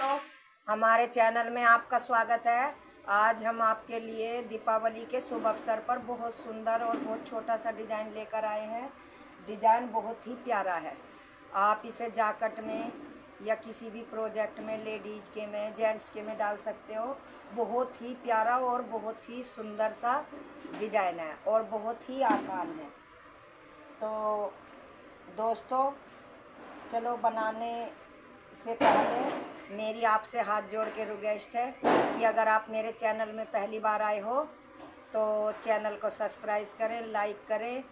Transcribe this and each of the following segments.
दोस्तों, हमारे चैनल में आपका स्वागत है। आज हम आपके लिए दीपावली के शुभ अवसर पर बहुत सुंदर और बहुत छोटा सा डिज़ाइन लेकर आए हैं। डिज़ाइन बहुत ही प्यारा है। आप इसे जैकेट में या किसी भी प्रोजेक्ट में, लेडीज़ के में, जेंट्स के में डाल सकते हो। बहुत ही प्यारा और बहुत ही सुंदर सा डिज़ाइन है और बहुत ही आसान है। तो दोस्तों, चलो बनाने से पहले मेरी आपसे हाथ जोड़ के रिक्वेस्ट है कि अगर आप मेरे चैनल में पहली बार आए हो तो चैनल को सब्सक्राइब करें, लाइक करें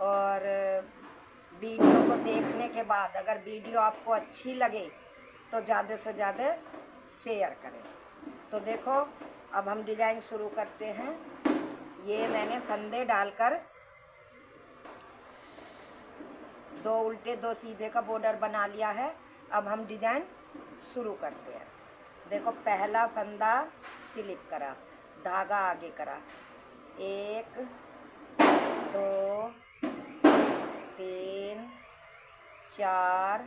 और वीडियो को देखने के बाद अगर वीडियो आपको अच्छी लगे तो ज़्यादा से ज़्यादा शेयर करें। तो देखो, अब हम डिज़ाइन शुरू करते हैं। ये मैंने फंदे डालकर 2 उल्टे 2 सीधे का बॉर्डर बना लिया है। अब हम डिज़ाइन शुरू करते हैं। देखो, पहला फंदा स्लिप करा, धागा आगे करा, 1 2 3 4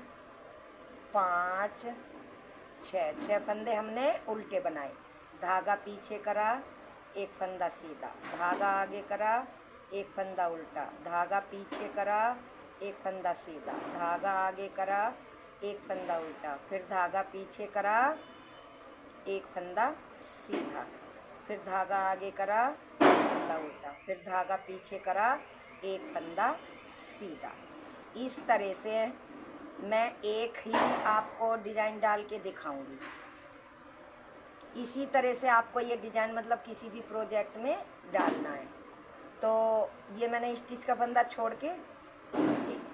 5 6 फंदे हमने उल्टे बनाए। धागा पीछे करा, एक फंदा सीधा, धागा आगे करा, एक फंदा उल्टा, धागा पीछे करा, एक फंदा सीधा, धागा आगे करा, एक फंदा उल्टा, फिर धागा पीछे करा, एक फंदा सीधा, फिर धागा आगे करा, एक फंदा उल्टा, फिर धागा पीछे करा, एक फंदा सीधा। इस तरह से मैं एक ही आपको डिज़ाइन डाल के दिखाऊंगी। इसी तरह से आपको ये डिज़ाइन मतलब किसी भी प्रोजेक्ट में डालना है। तो ये मैंने स्टिच का फंदा छोड़ के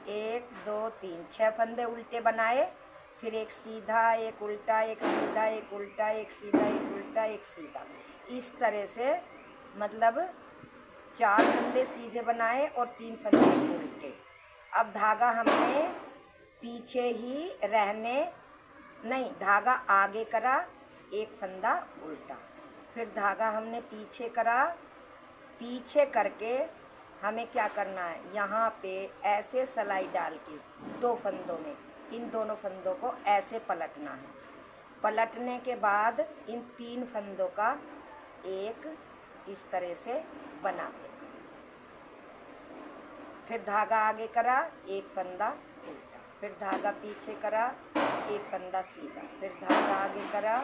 1 2 3 6 फंदे उल्टे बनाए, फिर एक सीधा, एक उल्टा, एक सीधा, एक उल्टा, एक सीधा, एक उल्टा, एक सीधा। इस तरह से मतलब 4 फंदे सीधे बनाए और 3 फंदे उल्टे। अब धागा हमने पीछे ही रहने नहीं, धागा आगे करा, एक फंदा उल्टा, फिर धागा हमने पीछे करा। पीछे करके हमें क्या करना है, यहाँ पे ऐसे सिलाई डाल के 2 फंदों में इन दोनों फंदों को ऐसे पलटना है। पलटने के बाद इन 3 फंदों का एक इस तरह से बना देना। फिर धागा आगे करा, एक फंदा उल्टा, फिर धागा पीछे करा, एक फंदा सीधा, फिर धागा आगे करा,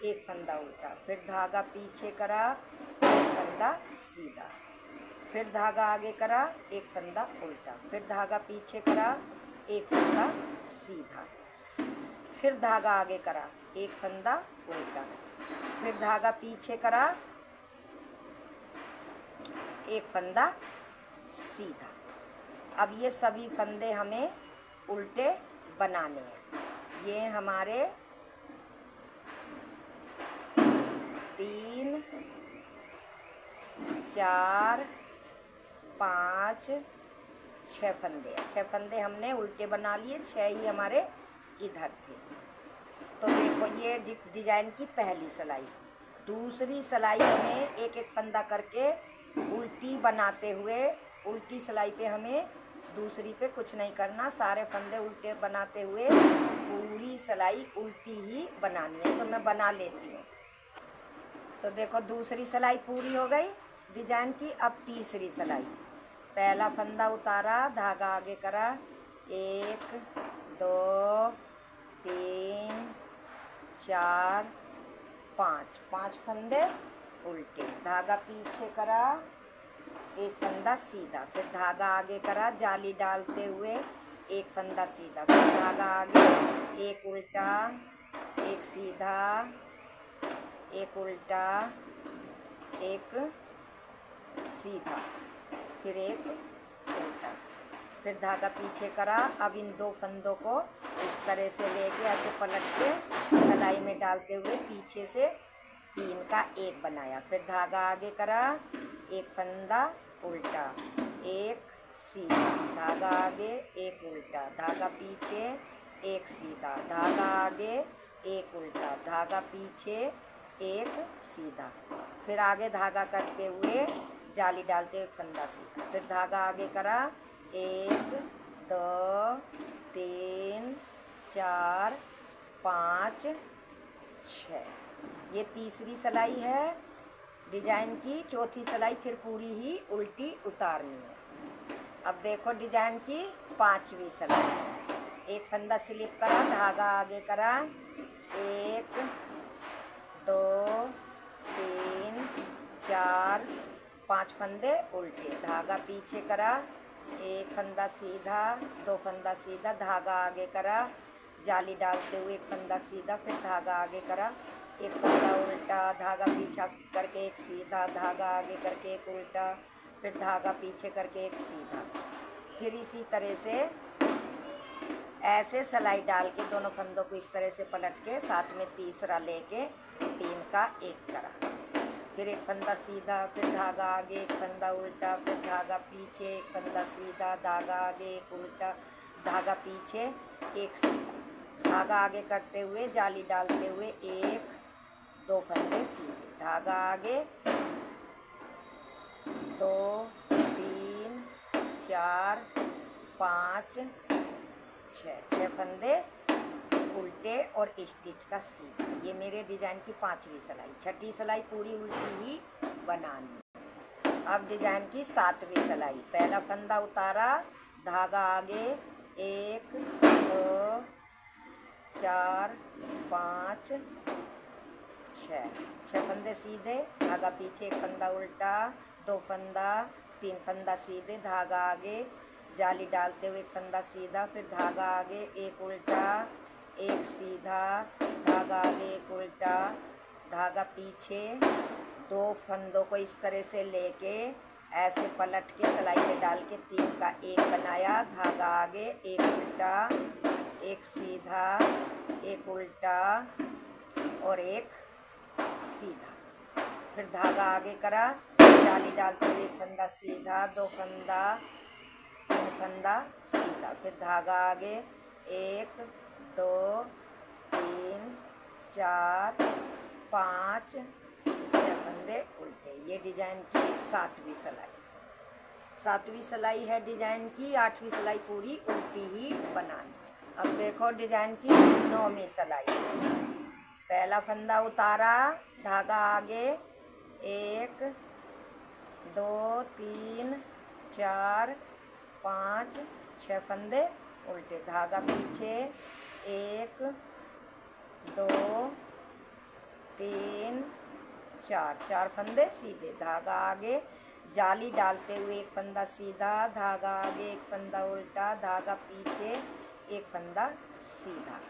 एक फंदा उल्टा, फिर धागा पीछे करा, एक फंदा सीधा, फिर धागा आगे करा, एक फंदा उल्टा, फिर धागा पीछे करा, एक फंदा सीधा, फिर धागा आगे करा, एक फंदा उल्टा, फिर धागा पीछे करा, एक फंदा सीधा। अब ये सभी फंदे हमें उल्टे बनाने हैं। ये हमारे 3 4 5 6 फंदे, 6 फंदे हमने उल्टे बना लिए, 6 ही हमारे इधर थे। तो देखो, ये डिजाइन की पहली सिलाई। दूसरी सिलाई में एक एक फंदा करके उल्टी बनाते हुए, उल्टी सिलाई पे हमें दूसरी पे कुछ नहीं करना, सारे फंदे उल्टे बनाते हुए पूरी सिलाई उल्टी ही बनानी है। तो मैं बना लेती हूँ। तो देखो, दूसरी सिलाई पूरी हो गई डिजाइन की। अब तीसरी सिलाई, पहला फंदा उतारा, धागा आगे करा, 1 2 3 4 5 फंदे उल्टे, धागा पीछे करा, एक फंदा सीधा, फिर धागा आगे करा, जाली डालते हुए एक फंदा सीधा, फिर धागा आगे, एक उल्टा, एक सीधा, एक उल्टा, एक सीधा, फिर एक उल्टा, फिर धागा पीछे करा। अब इन 2 फंदों को इस तरह से लेके ऐसे पलट के सिलाई में डालते हुए पीछे से 3 का 1 बनाया, फिर धागा आगे करा, एक फंदा उल्टा, एक सीधा, धागा आगे, एक उल्टा, धागा पीछे, एक सीधा, धागा आगे, एक उल्टा, धागा पीछे, एक सीधा, फिर आगे धागा करते हुए जाली डालते हुए फंदा सीधा, फिर धागा आगे करा, 1 2 3 4 5 6। ये तीसरी सिलाई है डिजाइन की। चौथी सिलाई फिर पूरी ही उल्टी उतारनी है। अब देखो डिजाइन की पांचवी सिलाई। एक फंदा स्लिप करा, धागा आगे करा, 1 2 3 4 5 फंदे उल्टे, धागा पीछे करा, एक फंदा सीधा, 2 फंदा सीधा, धागा आगे करा, जाली डालते हुए एक फंदा सीधा, फिर धागा आगे करा, एक फंदा उल्टा, धागा पीछा करके एक सीधा, धागा आगे करके एक उल्टा, फिर धागा पीछे करके एक सीधा। फिर इसी तरह से ऐसे सिलाई डाल के दोनों फंदों को इस तरह से पलट के साथ में तीसरा लेके 3 का 1 करा, फिर एक फंदा सीधा, फिर धागा आगे, एक फंदा उल्टा, फिर धागा पीछे, एक फंदा सीधा, धागा आगे, एक उल्टा, धागा पीछे, एक सीधा, धागा आगे करते हुए जाली डालते हुए 1 2 फंदे सीधे, धागा आगे 2 3 4 5 6 फंदे उल्टे और स्टिच का सीधा। ये मेरे डिजाइन की पांचवी सिलाई। छठी सिलाई पूरी उल्टी ही बनानी। अब डिजाइन की सातवीं सिलाई। पहला फंदा उतारा, धागा आगे, 1 2 4 5 6 फंदे सीधे, धागा पीछे, एक फंदा उल्टा, 2 फंदा, 3 फंदा सीधे, धागा आगे, जाली डालते हुए एक फंदा सीधा, फिर धागा आगे, एक उल्टा, एक सीधा, धागा आगे, एक उल्टा, धागा पीछे, 2 फंदों को इस तरह से लेके ऐसे पलट के सिलाई में डाल के 3 का 1 बनाया, धागा आगे, एक उल्टा, एक सीधा, एक उल्टा और एक सीधा, फिर धागा आगे करा, जाली डालते हुए एक फंदा सीधा, 2 फंदा, 3 फंदा सीधा, फिर धागा आगे, 1 2 3 4 5 6 फंदे उल्टे। ये डिजाइन की सातवीं सिलाई। सातवीं सिलाई है डिजाइन की। आठवीं सिलाई पूरी उल्टी ही बनानी है। अब देखो डिजाइन की नौवीं सिलाई। पहला फंदा उतारा, धागा आगे, 1 2 3 4 5 6 फंदे उल्टे, धागा पीछे, 1 2 3 4 फंदे सीधे, धागा आगे, जाली डालते हुए एक फंदा सीधा, धागा आगे, एक फंदा उल्टा, धागा पीछे, एक फंदा सीधा।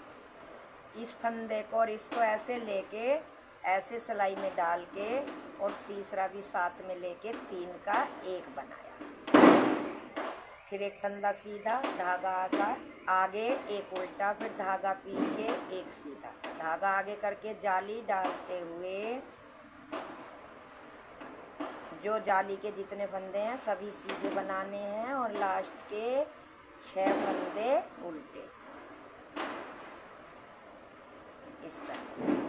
इस फंदे को और इसको ऐसे लेके ऐसे सिलाई में डाल के और तीसरा भी साथ में लेके 3 का 1 बनाया। फिर एक फंदा सीधा, धागा आगे, एक उल्टा, फिर धागा पीछे, एक सीधा, धागा आगे करके जाली डालते हुए जो जाली के जितने फंदे हैं सभी सीधे बनाने हैं और लास्ट के 6 फंदे उल्टे, इस तरह से।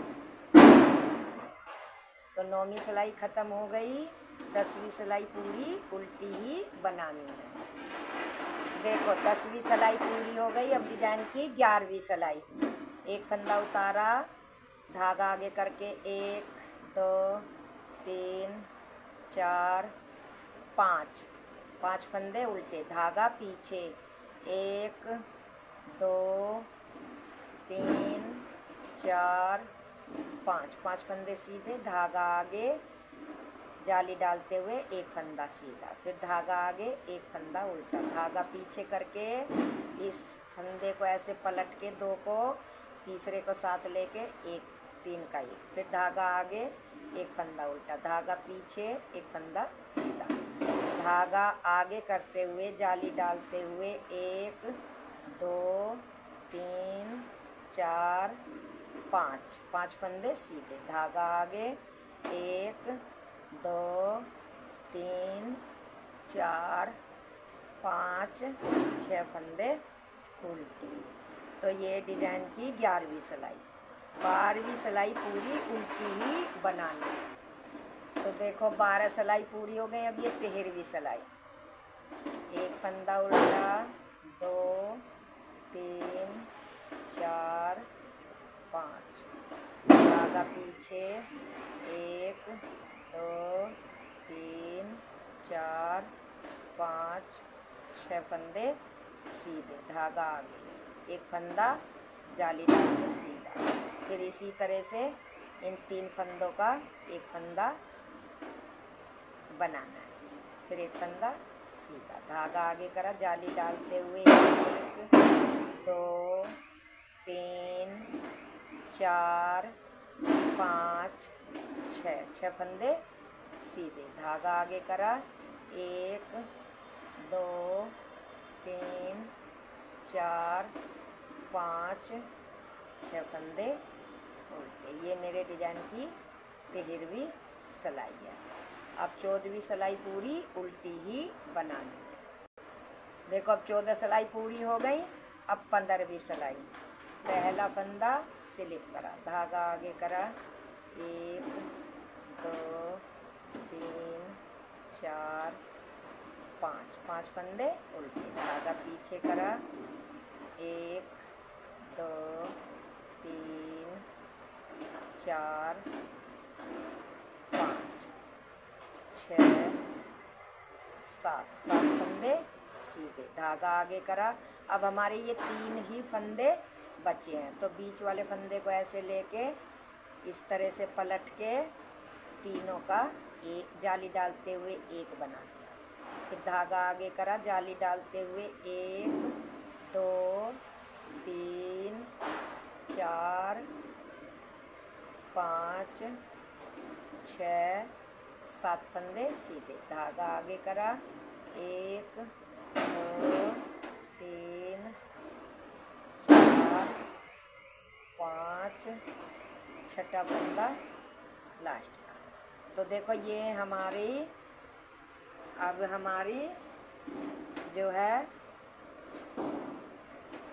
तो 9वीं सिलाई ख़त्म हो गई। 10वीं सिलाई पूरी उल्टी ही बनानी है। देखो 10वीं सिलाई पूरी हो गई। अब डिजाइन की 11वीं सिलाई। एक फंदा उतारा, धागा आगे करके 1 2 3 4 5 फंदे उल्टे, धागा पीछे, 1 2 3 4 5 फंदे सीधे, धागा आगे, जाली डालते हुए एक फंदा सीधा, फिर धागा आगे, एक फंदा उल्टा, धागा पीछे करके इस फंदे को ऐसे पलट के 2 को तीसरे को साथ लेके 3 का 1, फिर धागा आगे, एक फंदा उल्टा, धागा पीछे, एक फंदा सीधा, धागा आगे करते हुए जाली डालते हुए 1 2 3 4 5 फंदे सीधे, धागा आगे, 1 2 3 4 5 6 फंदे उल्टी। तो ये डिजाइन की 11वीं सिलाई। 12वीं सिलाई पूरी उल्टी ही बनानी है। तो देखो 12 सिलाई पूरी हो गई। अब ये 13वीं सिलाई। एक फंदा उल्टा, 2 3 4 5, धागा पीछे, 1 2 3 4 5 6 फंदे सीधे, धागा आगे, एक फंदा जाली डाल के सीधा। फिर इसी तरह से इन 3 फंदों का एक फंदा बनाना है, फिर एक फंदा सीधा, धागा आगे करा, जाली डालते हुए 1 2 3 4 5 6 फंदे सीधे, धागा आगे करा, 1 2 3 4 5 6 फंदे उल्टे। ये मेरे डिजाइन की 13वीं सिलाई है। अब 14वीं सिलाई पूरी उल्टी ही बनानी है। देखो अब 14 सिलाई पूरी हो गई। अब 15वीं सिलाई, पहला फंदा स्लिप करा, धागा आगे करा, 1 2 3 4 5 फंदे उल्टे, धागा पीछे करा, 1 2 3 4 5 6 7 फंदे सीधे, धागा आगे करा। अब हमारे ये 3 ही फंदे बचे हैं, तो बीच वाले फंदे को ऐसे लेके इस तरह से पलट के तीनों का एक जाली डालते हुए एक बना दिया। फिर धागा आगे करा, जाली डालते हुए 1 2 3 4 5 6 7 फंदे सीधे, धागा आगे करा, 1 2 3 4 5 छठा फंदा लास्ट का। तो देखो ये हमारी अब हमारी जो है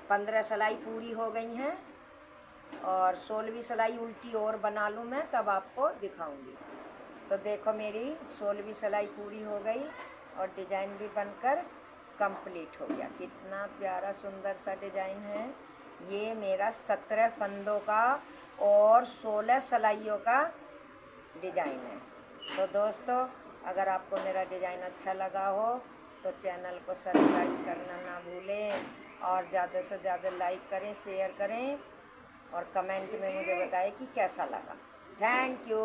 15 सिलाई पूरी हो गई हैं और 16वीं सिलाई उल्टी और बना लूँ मैं, तब आपको दिखाऊंगी। तो देखो मेरी 16वीं सिलाई पूरी हो गई और डिजाइन भी बनकर कंप्लीट हो गया। कितना प्यारा सुंदर सा डिजाइन है। ये मेरा 17 फंदों का और 16 सिलाइयों का डिजाइन है। तो दोस्तों अगर आपको मेरा डिजाइन अच्छा लगा हो तो चैनल को सब्सक्राइब करना ना भूलें और ज़्यादा से ज़्यादा लाइक करें, शेयर करें और कमेंट में मुझे बताएं कि कैसा लगा। Thank you.